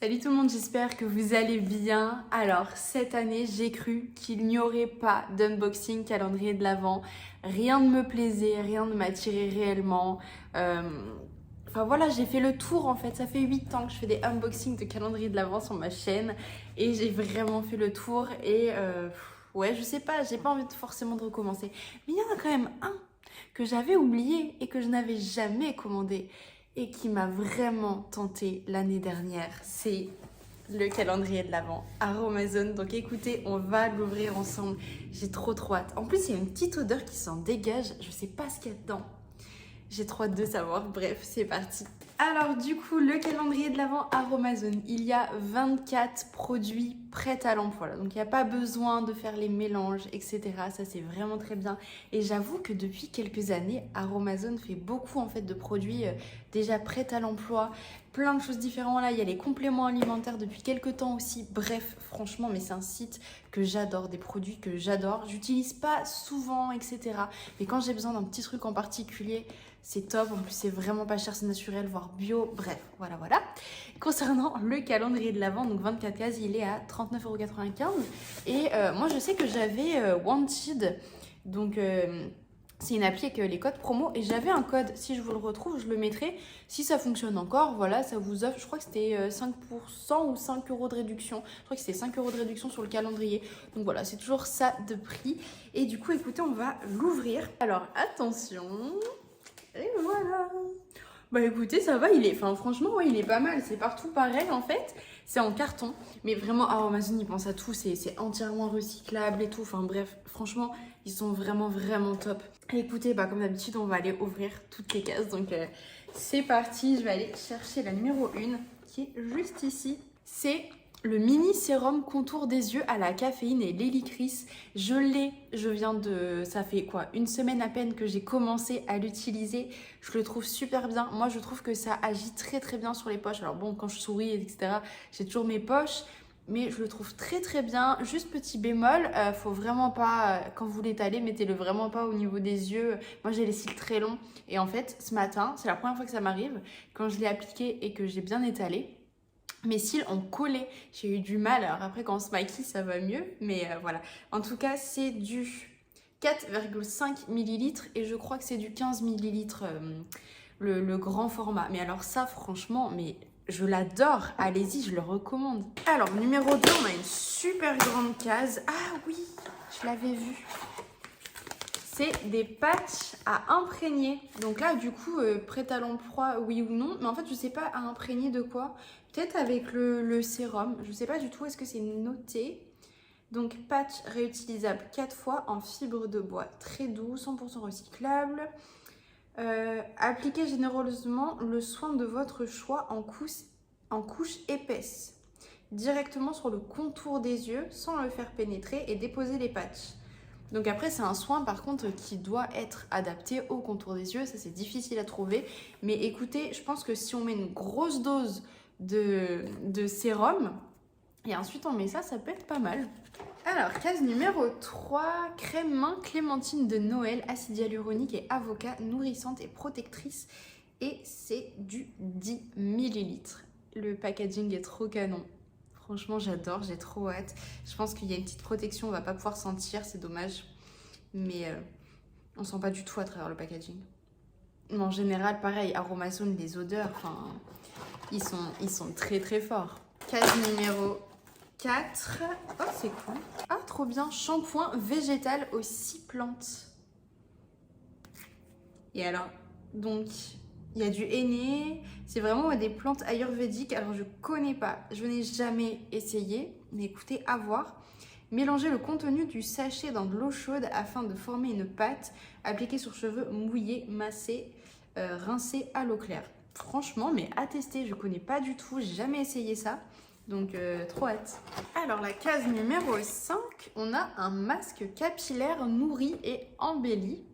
Salut tout le monde, j'espère que vous allez bien. Alors, cette année, j'ai cru qu'il n'y aurait pas d'unboxing calendrier de l'Avent. Rien ne me plaisait, rien ne m'attirait réellement. Enfin voilà, j'ai fait le tour en fait. Ça fait 8 ans que je fais des unboxings de calendrier de l'Avent sur ma chaîne. Et j'ai vraiment fait le tour. Et ouais, je sais pas, j'ai pas envie forcément de recommencer. Mais il y en a quand même un que j'avais oublié et que je n'avais jamais commandé et qui m'a vraiment tenté l'année dernière. C'est le calendrier de l'Avent Aromazone. Donc écoutez, on va l'ouvrir ensemble. J'ai trop hâte. En plus, il y a une petite odeur qui s'en dégage. Je sais pas ce qu'il y a dedans. J'ai trop hâte de savoir. Bref, c'est parti. Alors du coup, le calendrier de l'Avent Aromazone, il y a 24 produits prêts à l'emploi. Donc il n'y a pas besoin de faire les mélanges, etc. Ça c'est vraiment très bien. Et j'avoue que depuis quelques années, Aromazone fait beaucoup en fait de produits déjà prêts à l'emploi. Plein de choses différentes là, il y a les compléments alimentaires depuis quelques temps aussi. Bref, franchement, mais c'est un site que j'adore, des produits que j'adore. J'utilise pas souvent, etc. Mais quand j'ai besoin d'un petit truc en particulier, c'est top. En plus, c'est vraiment pas cher, c'est naturel, voire bio. Bref, voilà. Concernant le calendrier de l'Avent, donc 24 cases, il est à 39,95 €. Et moi, je sais que j'avais Wanted. Donc, c'est une appli avec les codes promo. Et j'avais un code. Si je vous le retrouve, je le mettrai. Si ça fonctionne encore, voilà, ça vous offre, je crois que c'était 5% ou 5 € de réduction. Je crois que c'était 5 € de réduction sur le calendrier. Donc voilà, c'est toujours ça de prix. Et du coup, écoutez, on va l'ouvrir. Alors, attention. Et voilà. Bah écoutez, ça va, franchement, ouais, il est pas mal. C'est partout pareil en fait. C'est en carton. Mais vraiment, Amazon, ils pensent à tout. C'est entièrement recyclable et tout. Enfin bref, franchement, ils sont vraiment top. Et écoutez, bah comme d'habitude, on va aller ouvrir toutes les cases. Donc c'est parti. Je vais aller chercher la numéro 1 qui est juste ici. C'est le mini sérum contour des yeux à la caféine et l'hélicris. Ça fait quoi, une semaine à peine que j'ai commencé à l'utiliser. Je le trouve super bien. Moi, je trouve que ça agit très bien sur les poches. Alors bon, quand je souris, etc., j'ai toujours mes poches. Mais je le trouve très bien. Juste petit bémol, faut vraiment pas, quand vous l'étalez, mettez-le vraiment pas au niveau des yeux. Moi, j'ai les cils très longs. Et en fait, ce matin, c'est la première fois que ça m'arrive, quand je l'ai appliqué et que j'ai bien étalé, mes cils ont collé, j'ai eu du mal. Alors après, quand on se maquille, ça va mieux, mais voilà. En tout cas, c'est du 4,5 ml et je crois que c'est du 15 ml le grand format. Mais alors ça, franchement, mais je l'adore. Allez-y, je le recommande. Alors, numéro 2, on a une super grande case. Ah oui, je l'avais vu. C'est des patchs à imprégner. Donc là, du coup, prêt à l'emploi, oui ou non. Mais en fait, je sais pas à imprégner de quoi. Peut-être avec le sérum. Je sais pas du tout. Est-ce que c'est noté? Donc, patch réutilisable 4 fois en fibre de bois. Très doux, 100% recyclable. Appliquez généreusement le soin de votre choix en couche épaisse. Directement sur le contour des yeux sans le faire pénétrer et déposer les patchs. Donc après, c'est un soin par contre qui doit être adapté au contour des yeux. Ça, c'est difficile à trouver. Mais écoutez, je pense que si on met une grosse dose de sérum et ensuite on met ça, ça peut être pas mal. Alors, case numéro 3, crème main clémentine de Noël, acide hyaluronique et avocat, nourrissante et protectrice. Et c'est du 10 ml. Le packaging est trop canon. Franchement, j'adore, j'ai trop hâte. Je pense qu'il y a une petite protection, on va pas pouvoir sentir, c'est dommage. Mais on sent pas du tout à travers le packaging. Mais en général, pareil, Aromazone, les odeurs, enfin, ils sont très forts. Case numéro 4. Oh, c'est cool. Ah, trop bien. Shampoing végétal aux 6 plantes. Et alors, donc, il y a du henné. C'est vraiment des plantes ayurvédiques. Alors, je connais pas. Je n'ai jamais essayé. Mais écoutez, à voir. Mélangez le contenu du sachet dans de l'eau chaude afin de former une pâte. Appliquez sur cheveux mouillés, massés, rincés à l'eau claire. Franchement, mais à tester. Je connais pas du tout. J'ai jamais essayé ça. Donc, trop hâte. Alors, la case numéro 5, on a un masque capillaire nourri et embelli.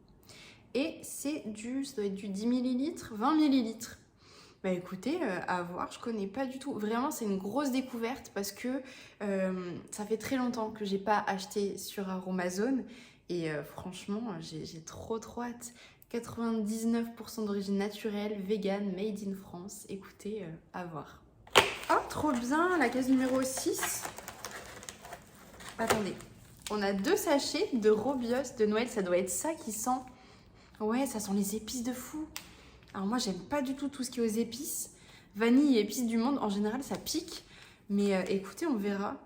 Et ça doit être du 10 ml, 20 ml. Bah écoutez, à voir, je connais pas du tout. Vraiment, c'est une grosse découverte parce que ça fait très longtemps que j'ai pas acheté sur Aromazone. Et franchement, j'ai trop hâte. 99% d'origine naturelle, vegan, made in France. Écoutez, à voir. Oh, trop bien, la case numéro 6. Attendez, on a 2 sachets de Robios de Noël. Ça doit être ça qui sent... Ouais, ça sent les épices de fou. Alors moi, j'aime pas du tout ce qui est aux épices. Vanille et épices du monde, en général, ça pique. Mais écoutez, on verra.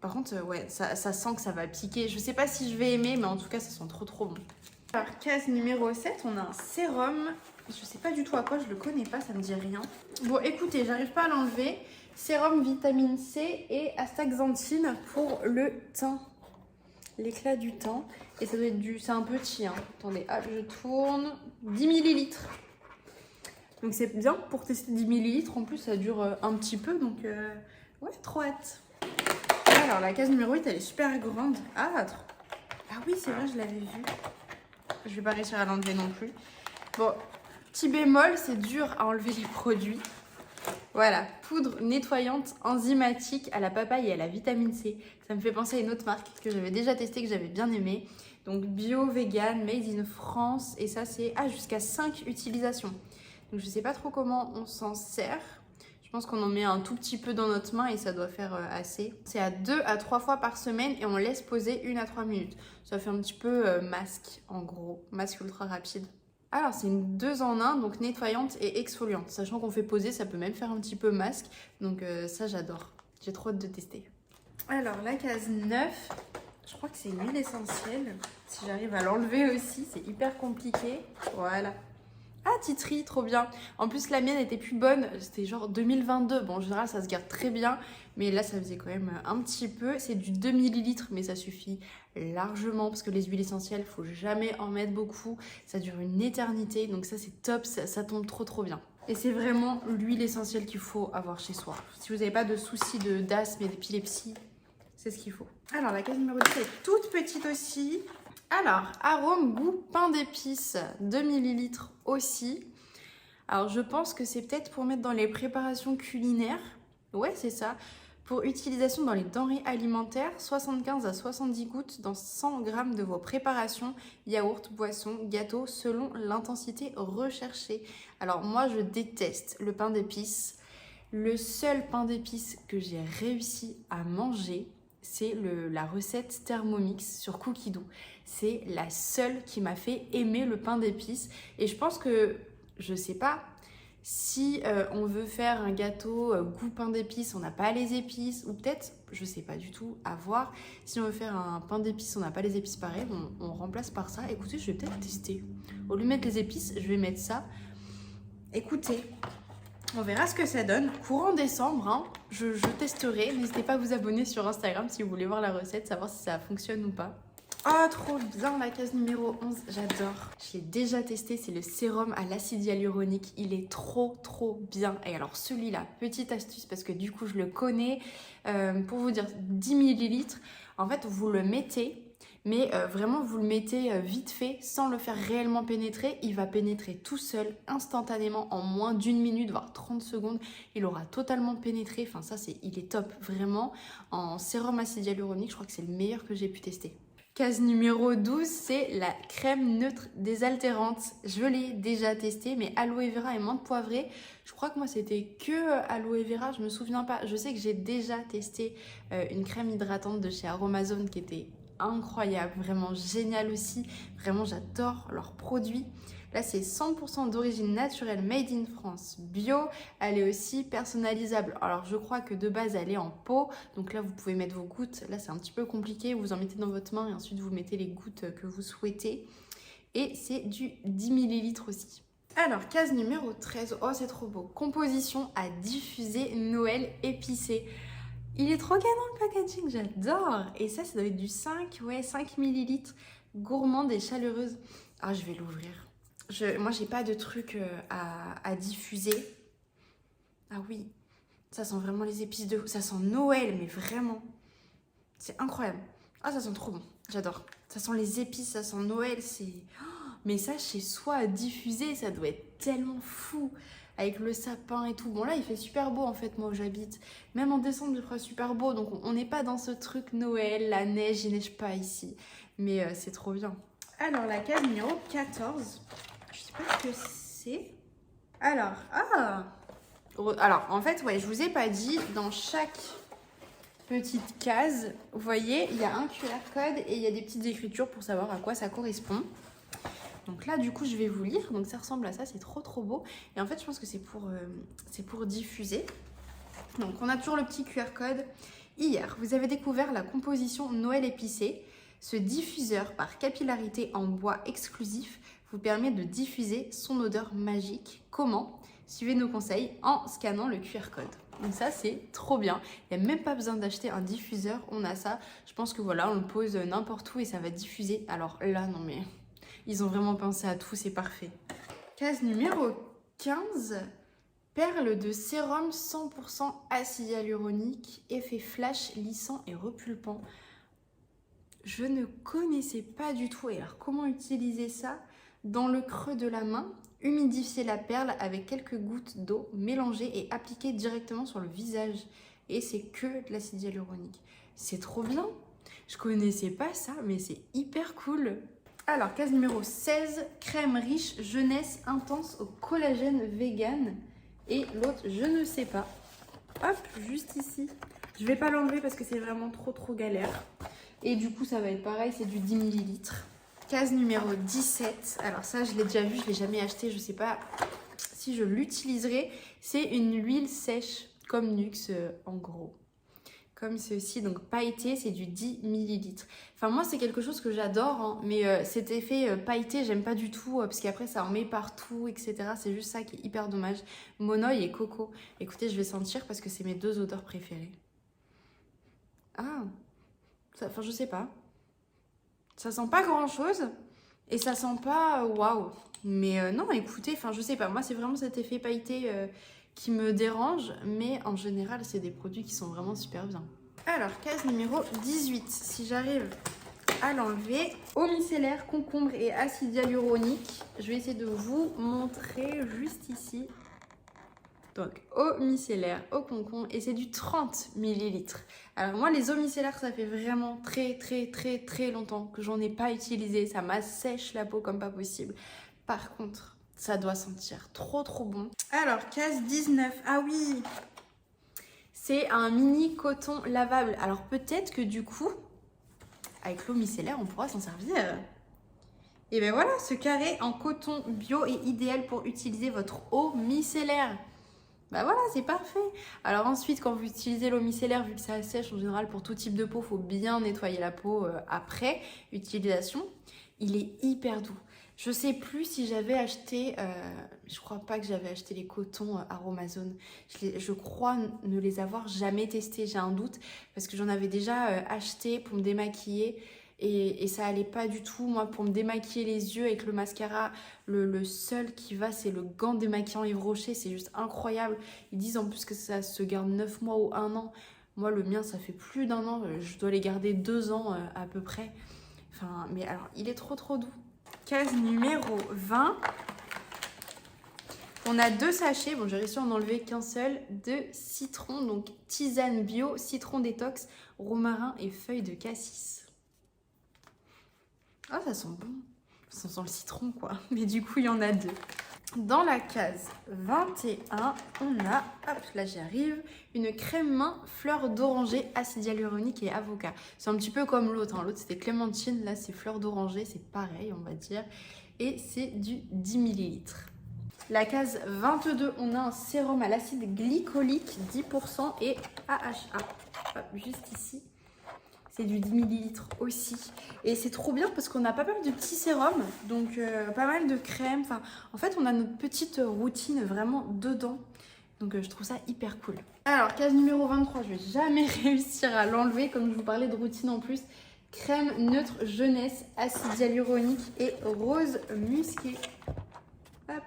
Par contre, ouais, ça sent que ça va piquer. Je sais pas si je vais aimer, mais en tout cas, ça sent trop bon. Alors, case numéro 7, on a un sérum. Je sais pas du tout à quoi, je le connais pas, ça me dit rien. Bon, écoutez, j'arrive pas à l'enlever. Sérum vitamine C et astaxanthine pour le teint. L'éclat du teint. Et ça doit être du... C'est un petit, hein. Attendez, hop, je tourne. 10 millilitres. Donc c'est bien pour tester 10 millilitres. En plus, ça dure un petit peu, donc ouais, trop hâte. Alors, la case numéro 8, elle est super grande. Ah oui, c'est vrai, je l'avais vue. Je vais pas réussir à l'enlever non plus. Bon, petit bémol, c'est dur à enlever les produits. Voilà, poudre nettoyante enzymatique à la papaye et à la vitamine C. Ça me fait penser à une autre marque que j'avais déjà testée, que j'avais bien aimée. Donc bio, vegan, made in France. Et ça, c'est jusqu'à 5 utilisations. Donc je sais pas trop comment on s'en sert. Je pense qu'on en met un tout petit peu dans notre main et ça doit faire assez. C'est à 2 à 3 fois par semaine et on laisse poser 1 à 3 minutes. Ça fait un petit peu masque en gros, masque ultra rapide. Alors c'est une 2 en 1, donc nettoyante et exfoliante. Sachant qu'on fait poser, ça peut même faire un petit peu masque. Donc ça j'adore. J'ai trop hâte de tester. Alors la case 9, je crois que c'est une huile essentielle. Si j'arrive à l'enlever aussi, c'est hyper compliqué. Voilà. Ah, Titri, trop bien. En plus, la mienne était plus bonne. C'était genre 2022. Bon, en général, ça se garde très bien. Mais là, ça faisait quand même un petit peu. C'est du 2 millilitres, mais ça suffit largement. Parce que les huiles essentielles, il faut jamais en mettre beaucoup. Ça dure une éternité. Donc ça, c'est top. Ça tombe trop bien. Et c'est vraiment l'huile essentielle qu'il faut avoir chez soi. Si vous n'avez pas de soucis d'asthme et d'épilepsie, c'est ce qu'il faut. Alors, la case numéro 10 est toute petite aussi. Alors, arôme goût pain d'épices, 2 millilitres aussi. Alors, je pense que c'est peut-être pour mettre dans les préparations culinaires. Ouais, c'est ça. Pour utilisation dans les denrées alimentaires, 75 à 70 gouttes dans 100 grammes de vos préparations, yaourt, boissons, gâteaux, selon l'intensité recherchée. Alors, moi, je déteste le pain d'épices. Le seul pain d'épices que j'ai réussi à manger, c'est la recette Thermomix sur Cookie Dough. C'est la seule qui m'a fait aimer le pain d'épices. Et je pense que, je sais pas, si on veut faire un gâteau goût pain d'épices, on n'a pas les épices, ou peut-être, je sais pas du tout, à voir. Si on veut faire un pain d'épices, on n'a pas les épices pareil, on remplace par ça. Écoutez, je vais peut-être tester. Au lieu de mettre les épices, je vais mettre ça. Écoutez, on verra ce que ça donne. Courant décembre, hein, je testerai. N'hésitez pas à vous abonner sur Instagram si vous voulez voir la recette, savoir si ça fonctionne ou pas. Oh, trop bien, la case numéro 11, j'adore. Je l'ai déjà testé, c'est le sérum à l'acide hyaluronique. Il est trop bien. Et alors celui-là, petite astuce, parce que du coup je le connais. Pour vous dire, 10 millilitres, en fait vous le mettez, mais vraiment vous le mettez vite fait, sans le faire réellement pénétrer. Il va pénétrer tout seul, instantanément, en moins d'1 minute, voire 30 secondes. Il aura totalement pénétré. Enfin ça, il est top, vraiment. En sérum acide hyaluronique, je crois que c'est le meilleur que j'ai pu tester. Case numéro 12, c'est la crème neutre désaltérante. Je l'ai déjà testée, mais aloe vera et menthe poivrée. Je crois que moi, c'était que aloe vera, je me souviens pas. Je sais que j'ai déjà testé une crème hydratante de chez Aromazone qui était incroyable, vraiment géniale aussi. Vraiment, j'adore leurs produits. Là, c'est 100% d'origine naturelle, made in France, bio. Elle est aussi personnalisable. Alors, je crois que de base, elle est en pot. Donc là, vous pouvez mettre vos gouttes. Là, c'est un petit peu compliqué. Vous en mettez dans votre main et ensuite, vous mettez les gouttes que vous souhaitez. Et c'est du 10 ml aussi. Alors, case numéro 13. Oh, c'est trop beau. Composition à diffuser Noël épicé. Il est trop canon le packaging, j'adore. Et ça doit être du 5 ml gourmande et chaleureuse. Ah, je vais l'ouvrir. Moi, j'ai pas de truc à diffuser. Ah oui, ça sent vraiment les épices de... Ça sent Noël, mais vraiment. C'est incroyable. Ah, ça sent trop bon. J'adore. Ça sent les épices, ça sent Noël. C'est... Mais ça, chez soi, à diffuser, ça doit être tellement fou. Avec le sapin et tout. Bon, là, il fait super beau, en fait, moi où j'habite. Même en décembre, il fera super beau. Donc, on n'est pas dans ce truc Noël, la neige, il neige pas ici. Mais c'est trop bien. Alors, la case numéro 14... Je sais pas ce que c'est. Alors, Alors, en fait, ouais, je vous ai pas dit, dans chaque petite case, vous voyez, il y a un QR code et il y a des petites écritures pour savoir à quoi ça correspond. Donc là, du coup, je vais vous lire. Donc ça ressemble à ça, c'est trop trop beau. Et en fait, je pense que c'est pour diffuser. Donc on a toujours le petit QR code. Hier, vous avez découvert la composition Noël épicé. Ce diffuseur par capillarité en bois exclusif vous permet de diffuser son odeur magique. Comment? Suivez nos conseils en scannant le QR code. Donc ça, c'est trop bien. Il n'y a même pas besoin d'acheter un diffuseur. On a ça. Je pense que voilà, on le pose n'importe où et ça va diffuser. Alors là, non mais... Ils ont vraiment pensé à tout, c'est parfait. Case numéro 15. Perle de sérum 100% acide hyaluronique, effet flash, lissant et repulpant. Je ne connaissais pas du tout. Et alors, comment utiliser ça? Dans le creux de la main, humidifier la perle avec quelques gouttes d'eau, mélanger et appliquer directement sur le visage. Et c'est que de l'acide hyaluronique. C'est trop bien. Je connaissais pas ça, mais c'est hyper cool. Alors, case numéro 16, crème riche jeunesse intense au collagène vegan. Et l'autre, je ne sais pas. Hop, juste ici. Je vais pas l'enlever parce que c'est vraiment trop galère. Et du coup, ça va être pareil, c'est du 10 ml. Case numéro 17. Alors ça, je l'ai déjà vu, je l'ai jamais acheté. Je sais pas si je l'utiliserai. C'est une huile sèche, comme Nuxe en gros. Comme ceci, donc pailleté, c'est du 10 ml. Enfin, moi, c'est quelque chose que j'adore, hein, mais cet effet pailleté, j'aime pas du tout, parce qu'après, ça en met partout, etc. C'est juste ça qui est hyper dommage. Monoï et coco. Écoutez, je vais sentir parce que c'est mes deux odeurs préférées. Ah, enfin, je sais pas. Ça sent pas grand-chose et ça sent pas waouh. Mais non, écoutez, enfin, je sais pas. Moi, c'est vraiment cet effet pailleté qui me dérange, mais en général, c'est des produits qui sont vraiment super bien. Alors, case numéro 18, si j'arrive à l'enlever. Eau micellaire, concombre et acide hyaluronique. Je vais essayer de vous montrer juste ici. Donc, eau micellaire, eau concombre, et c'est du 30 ml. Alors moi, les eaux micellaires, ça fait vraiment très longtemps que j'en ai pas utilisé. Ça m'assèche la peau comme pas possible. Par contre, ça doit sentir trop bon. Alors, case 19. Ah oui, c'est un mini coton lavable. Alors peut-être que du coup, avec l'eau micellaire, on pourra s'en servir. Et bien voilà, ce carré en coton bio est idéal pour utiliser votre eau micellaire. Bah voilà, c'est parfait. Alors ensuite, quand vous utilisez l'eau micellaire, vu que ça sèche en général pour tout type de peau, il faut bien nettoyer la peau après utilisation. Il est hyper doux. Je sais plus si j'avais acheté, je crois pas que j'avais acheté les cotons Aromazone. Je crois ne les avoir jamais testés, j'ai un doute, parce que j'en avais déjà acheté pour me démaquiller et ça allait pas du tout. Moi, pour me démaquiller les yeux avec le mascara, le seul qui va, c'est le gant démaquillant Yves Rocher, c'est juste incroyable. Ils disent en plus que ça se garde 9 mois ou 1 an. Moi, le mien, ça fait plus d'1 an, je dois les garder 2 ans à peu près. Enfin, mais alors, il est trop doux. Case numéro 20. On a 2 sachets, bon j'ai réussi à en enlever qu'un seul, de citron, donc tisane bio, citron détox, romarin et feuilles de cassis. Ah, ça sent bon. Ça sent le citron quoi, mais du coup il y en a 2. Dans la case 21, on a, hop là j'y arrive, une crème main fleur d'oranger, acide hyaluronique et avocat. C'est un petit peu comme l'autre, hein. L'autre c'était clémentine, là c'est fleur d'oranger, c'est pareil on va dire. Et c'est du 10 ml. La case 22, on a un sérum à l'acide glycolique 10% et AHA. Hop, juste ici. C'est du 10 ml aussi. Et c'est trop bien parce qu'on a pas mal de petits sérums, donc pas mal de crèmes. Enfin, en fait, on a notre petite routine vraiment dedans. Donc je trouve ça hyper cool. Alors, case numéro 23, je vais jamais réussir à l'enlever comme je vous parlais de routine en plus. Crème neutre jeunesse, acide hyaluronique et rose musqué. Hop.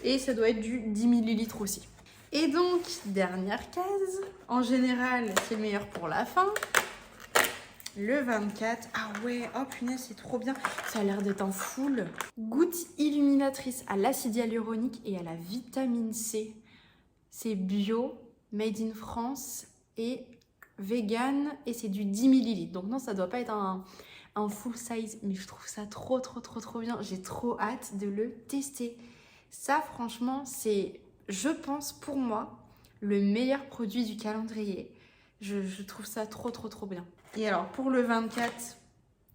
Et ça doit être du 10 ml aussi. Et donc, dernière case, en général, c'est le meilleur pour la fin. Le 24, ah ouais, oh punaise, c'est trop bien. Ça a l'air d'être en full. Goutte illuminatrice à l'acide hyaluronique et à la vitamine C. C'est bio, made in France et vegan et c'est du 10 ml. Donc non, ça doit pas être un full size, mais je trouve ça trop bien. J'ai trop hâte de le tester. Ça, franchement, c'est, je pense, pour moi, le meilleur produit du calendrier. Je trouve ça trop bien. Et alors, pour le 24,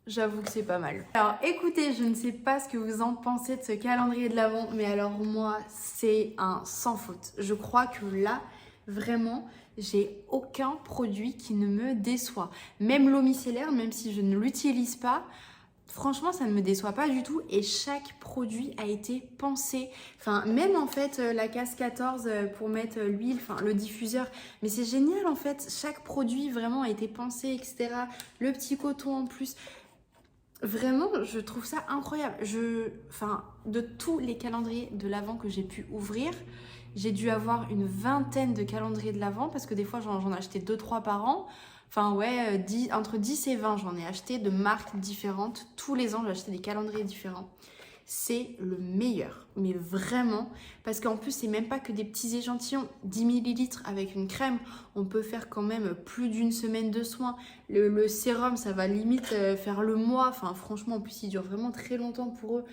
j'avoue que c'est pas mal. Alors, écoutez, je ne sais pas ce que vous en pensez de ce calendrier de l'Avent, mais alors moi, c'est un sans faute. Je crois que là, vraiment, j'ai aucun produit qui ne me déçoit. Même l'eau micellaire, même si je ne l'utilise pas, franchement, ça ne me déçoit pas du tout et chaque produit a été pensé. Enfin, même en fait, la case 14 pour mettre l'huile, enfin le diffuseur. Mais c'est génial en fait, chaque produit vraiment a été pensé, etc. Le petit coton en plus. Vraiment, je trouve ça incroyable. Enfin, de tous les calendriers de l'Avent que j'ai pu ouvrir, j'ai dû avoir une vingtaine de calendriers de l'Avent parce que des fois, j'en ai acheté 2-3 par an. Enfin, ouais, entre 10 et 20, j'en ai acheté de marques différentes. Tous les ans, j'ai acheté des calendriers différents. C'est le meilleur, mais vraiment, parce qu'en plus, c'est même pas que des petits échantillons. 10 millilitres avec une crème, on peut faire quand même plus d'une semaine de soins. Le sérum, ça va limite faire le mois. Enfin, franchement, en plus, il dure vraiment très longtemps pour eux.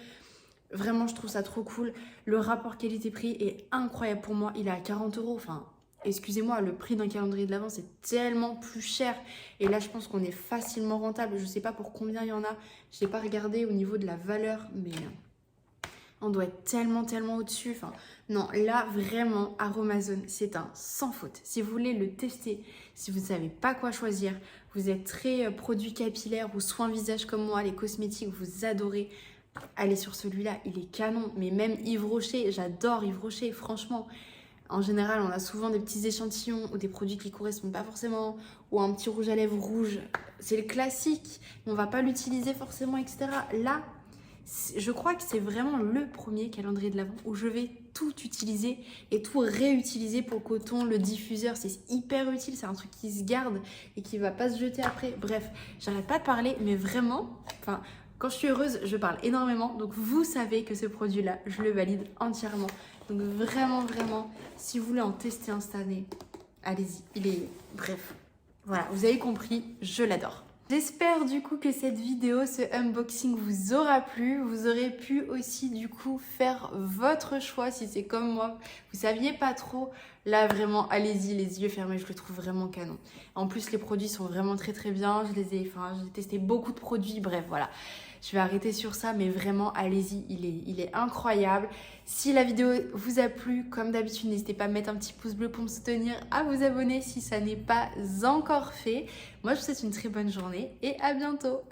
Vraiment, je trouve ça trop cool. Le rapport qualité-prix est incroyable pour moi. Il est à 40 euros. Enfin, excusez-moi, le prix d'un calendrier de l'Avent, c'est tellement plus cher. Et là, je pense qu'on est facilement rentable. Je sais pas pour combien il y en a. Je n'ai pas regardé au niveau de la valeur, mais on doit être tellement au-dessus. Enfin, non, là, vraiment, Aromazone, c'est un sans faute. Si vous voulez le tester, si vous ne savez pas quoi choisir, vous êtes très produits capillaires ou soins visage comme moi, les cosmétiques, vous adorez, allez sur celui-là, il est canon. Mais même Yves Rocher, j'adore Yves Rocher, franchement. En général, on a souvent des petits échantillons ou des produits qui ne correspondent pas forcément, ou un petit rouge à lèvres rouge. C'est le classique, mais on ne va pas l'utiliser forcément, etc. Là, je crois que c'est vraiment le premier calendrier de l'Avent où je vais tout utiliser et tout réutiliser pour le coton, le diffuseur. C'est hyper utile, c'est un truc qui se garde et qui va pas se jeter après. Bref, j'arrête pas de parler, mais vraiment, enfin, quand je suis heureuse, je parle énormément. Donc vous savez que ce produit-là, je le valide entièrement. Donc vraiment, si vous voulez en tester un cette année, allez-y. Il est... Bref, voilà, vous avez compris, je l'adore. J'espère du coup que cette vidéo, ce unboxing vous aura plu. Vous aurez pu aussi du coup faire votre choix si c'est comme moi. Vous saviez pas trop. Là vraiment, allez-y, les yeux fermés, je le trouve vraiment canon. En plus, les produits sont vraiment très bien. J'ai testé beaucoup de produits, bref, voilà. Je vais arrêter sur ça, mais vraiment, allez-y, il est incroyable. Si la vidéo vous a plu, comme d'habitude, n'hésitez pas à mettre un petit pouce bleu pour me soutenir, à vous abonner si ça n'est pas encore fait. Moi, je vous souhaite une très bonne journée et à bientôt.